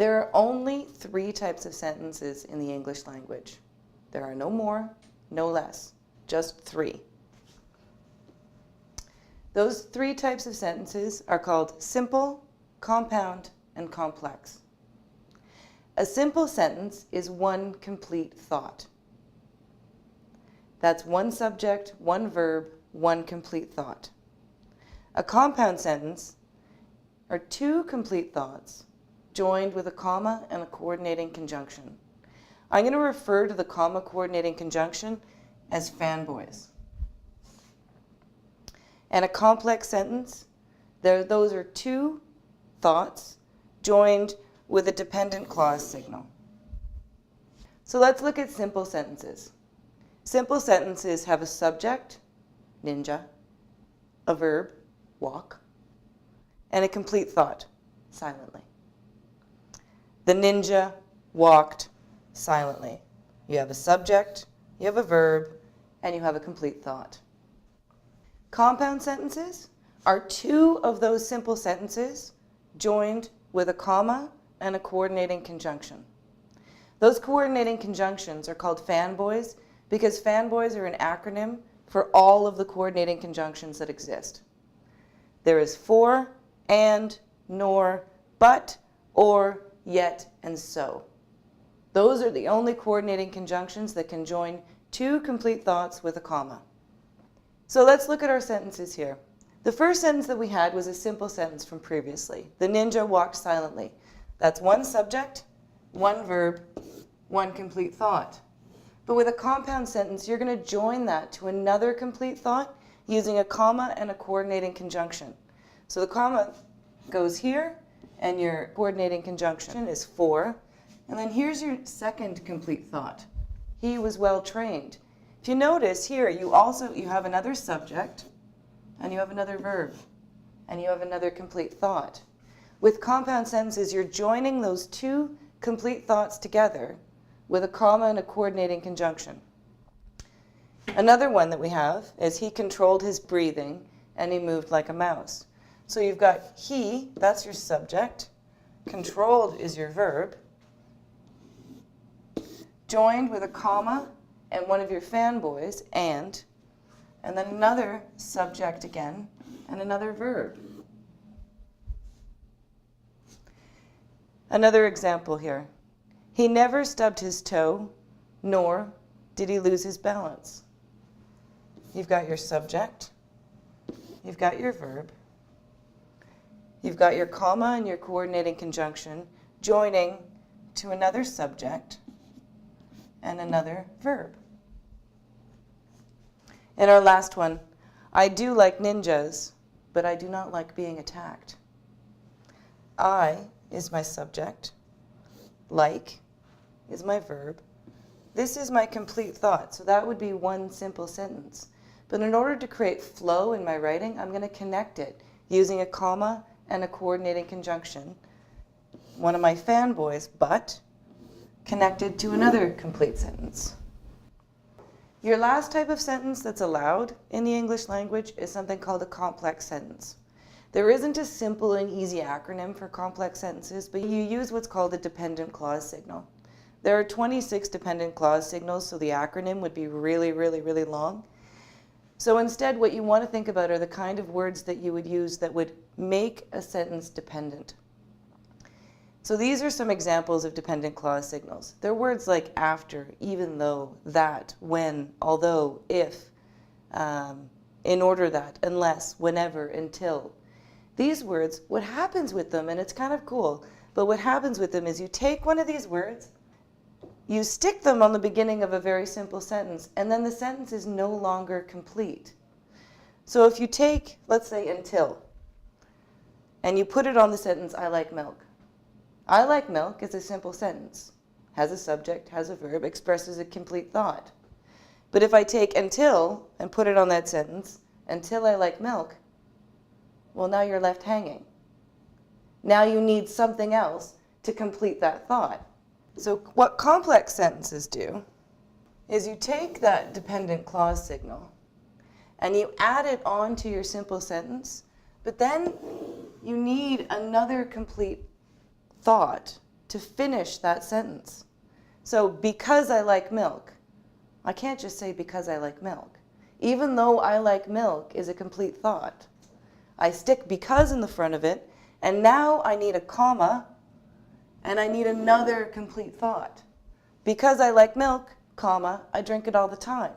There are only 3 types of sentences in the English language. There are no more, no less, just 3. Those 3 types of sentences are called simple, compound, and complex. A simple sentence is one complete thought. That's one subject, one verb, one complete thought. A compound sentence are 2 complete thoughts joined with a comma and a coordinating conjunction. I'm going to refer to the comma coordinating conjunction as fanboys. And a complex sentence, those are 2 thoughts joined with a dependent clause signal. So let's look at simple sentences. Simple sentences have a subject, ninja, a verb, walk, and a complete thought, silently. The ninja walked silently. You have a subject, you have a verb, and you have a complete thought. Compound sentences are 2 of those simple sentences joined with a comma and a coordinating conjunction. Those coordinating conjunctions are called fanboys because fanboys are an acronym for all of the coordinating conjunctions that exist. There is for, and, nor, but, or, yet, and so. Those are the only coordinating conjunctions that can join 2 complete thoughts with a comma. So let's look at our sentences here. The first sentence that we had was a simple sentence from previously. The ninja walked silently. That's one subject, one verb, one complete thought. But with a compound sentence, you're going to join that to another complete thought using a comma and a coordinating conjunction. So the comma goes here, and your coordinating conjunction is for. And then here's your second complete thought. He was well trained. If you notice here, you have another subject, and you have another verb, and you have another complete thought. With compound sentences, you're joining those 2 complete thoughts together with a comma and a coordinating conjunction. Another one that we have is he controlled his breathing and he moved like a mouse. So you've got he, that's your subject, controlled is your verb, joined with a comma and one of your fanboys, and then another subject again and another verb. Another example here. He never stubbed his toe, nor did he lose his balance. You've got your subject, you've got your verb, you've got your comma and your coordinating conjunction joining to another subject and another verb. And our last one, I do like ninjas, but I do not like being attacked. I is my subject, like is my verb. This is my complete thought, so that would be one simple sentence. But in order to create flow in my writing, I'm going to connect it using a comma and a coordinating conjunction. One of my fanboys, but, connected to another complete sentence. Your last type of sentence that's allowed in the English language is something called a complex sentence. There isn't a simple and easy acronym for complex sentences, but you use what's called a dependent clause signal. There are 26 dependent clause signals, so the acronym would be really, really, really long. So instead, what you want to think about are the kind of words that you would use that would make a sentence dependent. So these are some examples of dependent clause signals. They're words like after, even though, that, when, although, if, in order that, unless, whenever, until. These words, what happens with them, and it's kind of cool, but what happens with them is you take one of these words, you stick them on the beginning of a very simple sentence, and then the sentence is no longer complete. So if you take, let's say, until, and you put it on the sentence, I like milk. I like milk is a simple sentence. Has a subject, has a verb, expresses a complete thought. But if I take until and put it on that sentence, until I like milk, well, now you're left hanging. Now you need something else to complete that thought. So what complex sentences do is you take that dependent clause signal and you add it on to your simple sentence, but then you need another complete thought to finish that sentence. So because I like milk, I can't just say because I like milk. Even though I like milk is a complete thought. I stick because in the front of it, and now I need a comma, and I need another complete thought. Because I like milk, comma, I drink it all the time.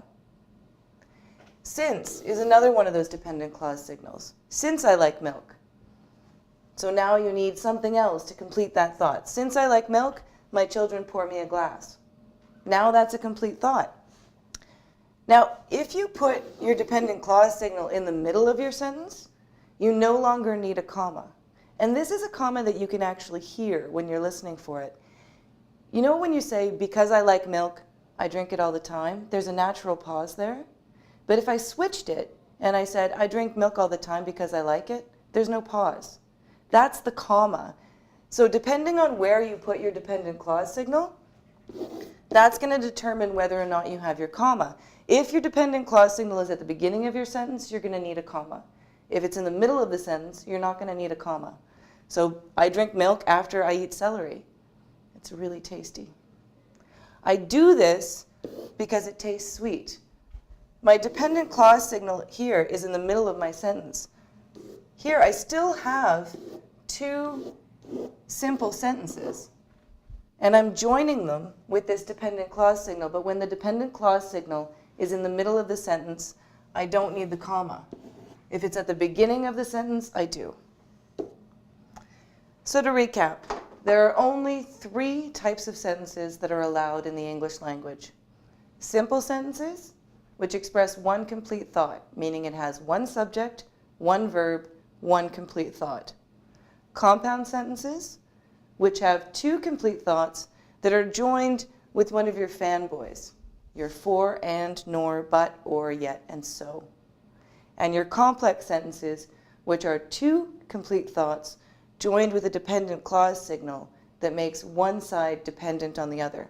Since is another one of those dependent clause signals. Since I like milk. So now you need something else to complete that thought. Since I like milk, my children pour me a glass. Now that's a complete thought. Now, if you put your dependent clause signal in the middle of your sentence, you no longer need a comma. And this is a comma that you can actually hear when you're listening for it. You know when you say, because I like milk, I drink it all the time, there's a natural pause there. But if I switched it and I said, I drink milk all the time because I like it, there's no pause. That's the comma. So depending on where you put your dependent clause signal, that's going to determine whether or not you have your comma. If your dependent clause signal is at the beginning of your sentence, you're going to need a comma. If it's in the middle of the sentence, you're not going to need a comma. So I drink milk after I eat celery. It's really tasty. I do this because it tastes sweet. My dependent clause signal here is in the middle of my sentence. Here I still have two simple sentences. And I'm joining them with this dependent clause signal. But when the dependent clause signal is in the middle of the sentence, I don't need the comma. If it's at the beginning of the sentence, I do. So to recap, there are only 3 types of sentences that are allowed in the English language. Simple sentences, which express one complete thought, meaning it has one subject, one verb, one complete thought. Compound sentences, which have 2 complete thoughts that are joined with one of your fanboys, your for, and, nor, but, or, yet, and so. And your complex sentences, which are 2 complete thoughts joined with a dependent clause signal that makes one side dependent on the other.